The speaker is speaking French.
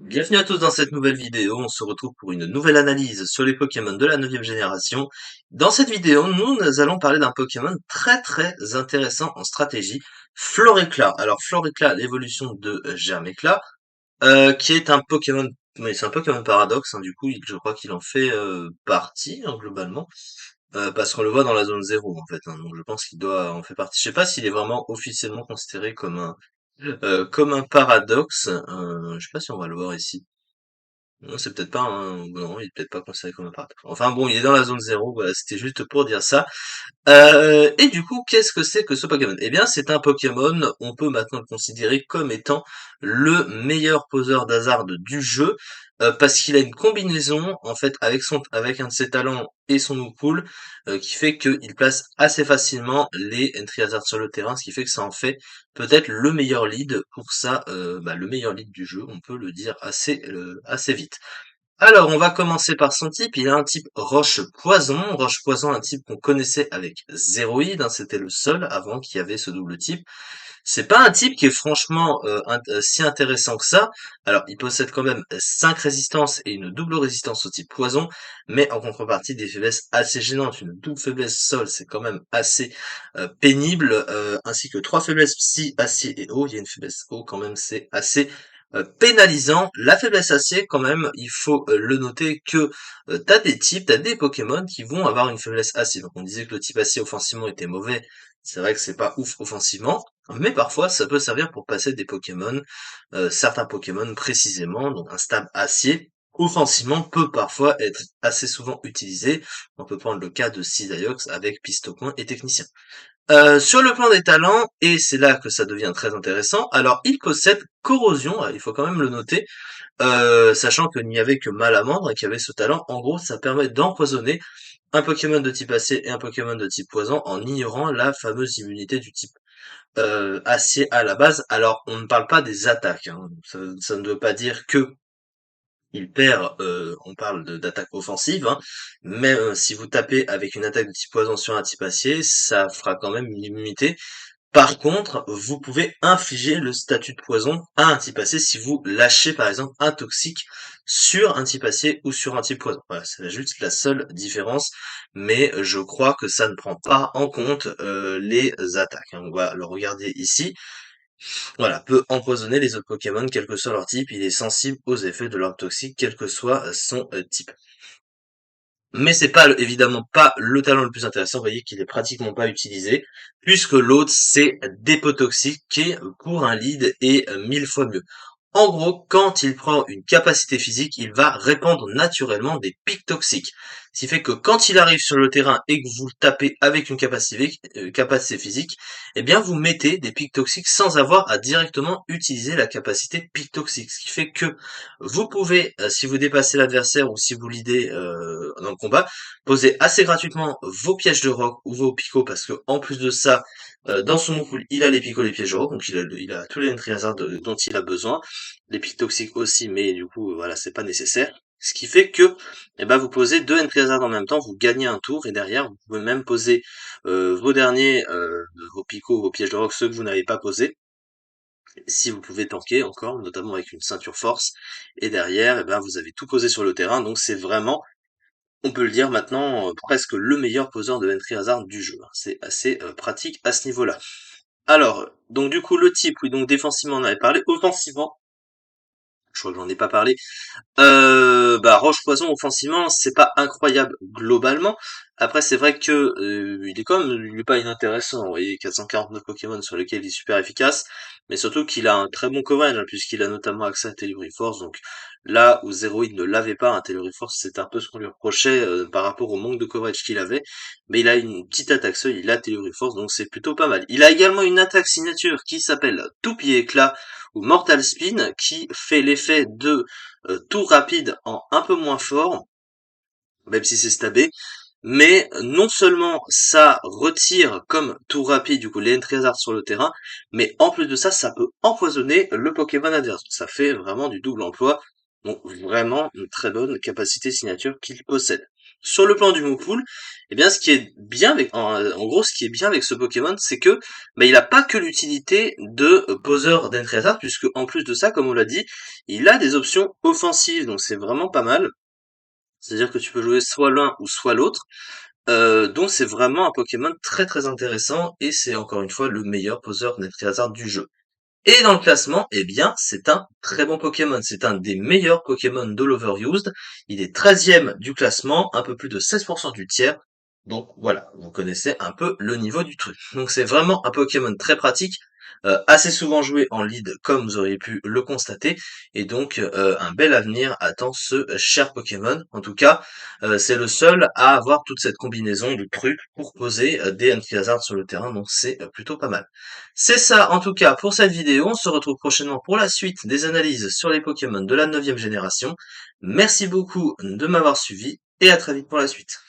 Bienvenue à tous dans cette nouvelle vidéo, on se retrouve pour une nouvelle analyse sur les Pokémon de la 9e génération. Dans cette vidéo, nous allons parler d'un Pokémon très intéressant en stratégie, Floricla. Alors Floricla, l'évolution de Germicla, qui est un Pokémon, oui, c'est un Pokémon paradoxe, hein, du coup je crois qu'il en fait partie, hein, globalement, parce qu'on le voit dans la zone 0 en fait, hein, donc je pense qu'il doit en faire partie. Je sais pas s'il est vraiment officiellement considéré comme un paradoxe, je sais pas si on va le voir ici. Non, c'est peut-être pas un, non, il est peut-être pas considéré comme un paradoxe. Enfin bon, il est dans la zone 0, voilà, c'était juste pour dire ça. Et du coup, qu'est-ce que c'est que ce Pokémon? Eh bien, c'est un Pokémon, on peut maintenant le considérer comme étant le meilleur poseur d'hasard du jeu, parce qu'il a une combinaison, en fait, avec un de ses talents et son Oupoul, qui fait qu'il place assez facilement les Entry Hazard sur le terrain, ce qui fait que ça en fait peut-être le meilleur lead pour ça, le meilleur lead du jeu, on peut le dire assez vite. Alors, on va commencer par son type. Il a un type roche-poison. Roche-poison, un type qu'on connaissait avec Zéroïde, hein, c'était le seul avant qu'il y avait ce double type. C'est pas un type qui est franchement si intéressant que ça. Alors, il possède quand même 5 résistances et une double résistance au type poison, mais en contrepartie des faiblesses assez gênantes. Une double faiblesse sol, c'est quand même assez pénible, ainsi que 3 faiblesses psy, acier et eau. Il y a une faiblesse eau quand même, c'est assez pénalisant. La faiblesse acier, quand même, il faut le noter que t'as des Pokémon qui vont avoir une faiblesse acier. Donc on disait que le type acier offensivement était mauvais. C'est vrai que c'est pas ouf offensivement, mais parfois ça peut servir pour passer des Pokémon, certains Pokémon précisément, donc un stab acier, offensivement peut parfois être assez souvent utilisé. On peut prendre le cas de Cisaiox avec Pistocoin et Technicien. Sur le plan des talents, et c'est là que ça devient très intéressant, alors il possède Corrosion, il faut quand même le noter, sachant qu'il n'y avait que Malamandre qui avait ce talent. En gros, ça permet d'empoisonner un Pokémon de type acier et un Pokémon de type poison en ignorant la fameuse immunité du type acier à la base. Alors, on ne parle pas des attaques, hein. Ça ne veut pas dire que il perd, on parle d'attaque offensive, hein, mais si vous tapez avec une attaque de type poison sur un type acier, ça fera quand même une immunité. Par contre, vous pouvez infliger le statut de poison à un type acier si vous lâchez par exemple un toxique sur un type acier ou sur un type poison. Voilà, c'est juste la seule différence, mais je crois que ça ne prend pas en compte les attaques, hein. On va le regarder ici. Voilà, peut empoisonner les autres Pokémon, quel que soit leur type, il est sensible aux effets de l'arbre toxique, quel que soit son type. Mais c'est pas évidemment pas le talent le plus intéressant, vous voyez qu'il est pratiquement pas utilisé, puisque l'autre c'est Dépôt toxique qui pour un lead est 1000 fois mieux. En gros, quand il prend une capacité physique, il va répandre naturellement des pics toxiques. Ce qui fait que quand il arrive sur le terrain et que vous le tapez avec une capacité physique, eh bien vous mettez des pics toxiques sans avoir à directement utiliser la capacité pic toxique. Ce qui fait que vous pouvez, si vous dépassez l'adversaire ou si vous l'idez dans le combat, poser assez gratuitement vos pièges de roc ou vos picots parce que en plus de ça, dans son pool, il a les picots, les pièges de roc, donc il a tous les entry hazards dont il a besoin, les pics toxiques aussi, mais du coup voilà, c'est pas nécessaire. Ce qui fait que eh ben, vous posez deux entry hazards en même temps, vous gagnez un tour et derrière vous pouvez même poser vos derniers, vos picots, vos pièges de roc, ceux que vous n'avez pas posés si vous pouvez tanker encore, notamment avec une ceinture force, et derrière, eh ben, vous avez tout posé sur le terrain, donc c'est vraiment, on peut le dire maintenant, presque le meilleur poseur de Entry Hazard du jeu, hein. C'est assez pratique à ce niveau-là. Alors, donc du coup, le type, oui, donc défensivement on avait parlé, offensivement, je crois que j'en ai pas parlé, Roche-Poison offensivement, c'est pas incroyable globalement. Après, c'est vrai que il est pas inintéressant. Vous voyez, 449 Pokémon sur lesquels il est super efficace, mais surtout qu'il a un très bon coverage, hein, puisqu'il a notamment accès à Force. Donc là où Zeroid ne l'avait pas, un Force, c'est un peu ce qu'on lui reprochait par rapport au manque de coverage qu'il avait. Mais il a une petite attaque seule, il a Force, donc c'est plutôt pas mal. Il a également une attaque signature qui s'appelle Toupie Éclat ou Mortal Spin, qui fait l'effet de tour rapide en un peu moins fort, même si c'est stabé, mais non seulement ça retire comme tour rapide du coup les entry hazards sur le terrain, mais en plus de ça, ça peut empoisonner le Pokémon adverse. Ça fait vraiment du double emploi, donc vraiment une très bonne capacité signature qu'il possède. Sur le plan du mot pool, eh bien, ce qui est bien avec, en gros, ce qui est bien avec ce Pokémon, c'est que, bah, il a pas que l'utilité de poseur d'entrée hasard, puisque en plus de ça, comme on l'a dit, il a des options offensives, donc c'est vraiment pas mal. C'est-à-dire que tu peux jouer soit l'un ou soit l'autre. Donc c'est vraiment un Pokémon très très intéressant et c'est encore une fois le meilleur poseur d'entrée hasard du jeu. Et dans le classement, eh bien, c'est un très bon Pokémon. C'est un des meilleurs Pokémon de l'Overused. Il est 13e du classement, un peu plus de 16% du tiers. Donc voilà, vous connaissez un peu le niveau du truc. Donc c'est vraiment un Pokémon très pratique, assez souvent joué en lead comme vous auriez pu le constater, et donc un bel avenir attend ce cher Pokémon. En tout cas, c'est le seul à avoir toute cette combinaison de trucs pour poser des Entry Hazard sur le terrain, donc c'est plutôt pas mal. C'est ça en tout cas pour cette vidéo, on se retrouve prochainement pour la suite des analyses sur les Pokémon de la 9e génération. Merci beaucoup de m'avoir suivi et à très vite pour la suite.